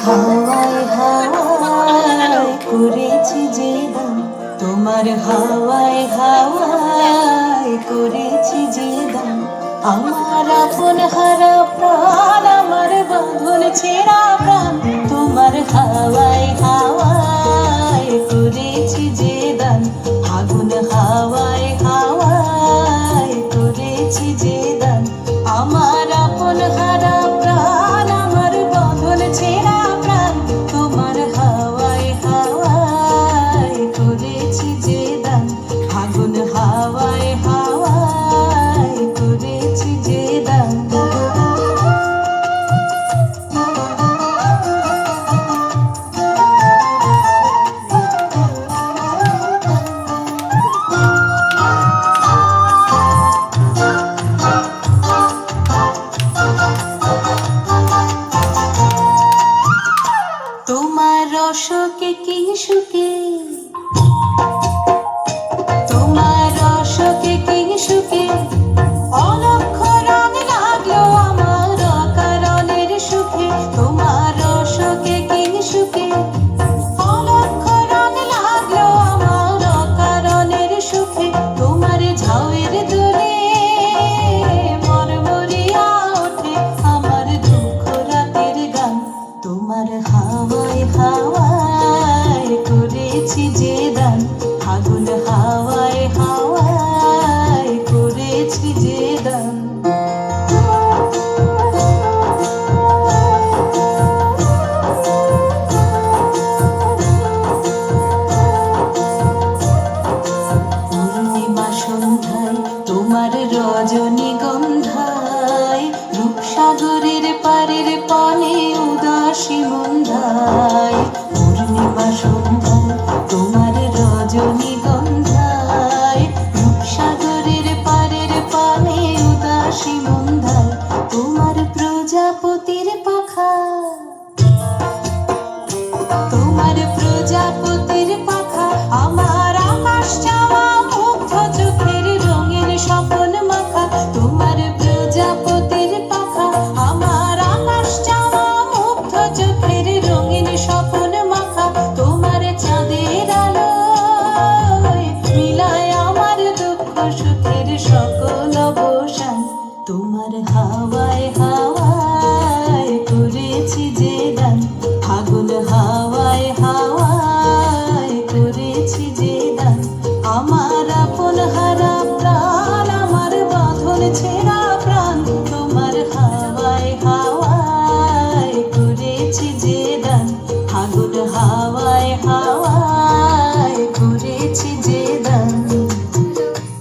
হাওয়ায় হাওয়ায় করেছি যে দান, তোমার হাওয়ায় হাওয়ায় করেছি যে দান। আমার আপন হারা প্রাণ, আমার বাঁধন ছেঁড়া প্রাণ, তোমার হাওয়ায় হাওয়ায় করেছি যে দান। আগুন হাওয়ায় হাওয়ায় করেছি যে দান। আমার আপন হারা প্রাণ, আমার বাঁধন ছেঁড়া প্রাণ, তোমার হাওয়ায় হাওয়ায় করেছি যে দান। আগুন হাওয়ায় হাওয়ায় করেছি যে দান। তোমার রসকে কি সুখে, তোমার রসকে কি সুখে, অলক্ষ রং লাগলো আমার অকারণের সুখে। তোমার রসকে কি সুখে, অলক্ষ রং লাগলো আমার অকারণের সুখে। তোমার ঝাউয়ের দোলে মরমরিয়া ওঠে আমার দুঃখ রাতের গান। তোমার হাওয়ায় হাওয়ায় করেছি যে দান। আগুন হাওয়ায় হাওয়ায় করেছি যে দান। পূর্ণিমা সন্ধ্যায় তোমার রজনীগন্ধায়, রূপসাগরের পারের পানে উদাসী মন্ধায়। পূর্ণিমা সন্ধ্যায় তোমার রজনীগন্ধায়, রূপসাগরের পারের পানে উদাসী মন্ধায়। তোমার প্রজাপতির পাখা, তোমার প্রজাপতির পাখা, আমার আকাশ চাওয়া মুগ্ধ চোখের রঙের স্বপন মাখা। তোমার প্রজাপতির পাখা, আমার আকাশ চাওয়া মুগ্ধ চোখের রঙিন স্বপন মাখা। তোমার চাঁদের আলোয় মিলায় আমার দুঃখ সুখের সকল অবসান। তোমার হাওয়ায় হাওয়ায় করেছি যে দান। আগুন হাওয়ায় হাওয়ায় করেছি যে দান। আমার আপন হারা প্রাণ, আমার বাঁধন ছেঁড়া প্রাণ, তোমার হাওয়ায় হাওয়ায় করেছি যে দান। আগুন হাওয়ায় হাওয়ায়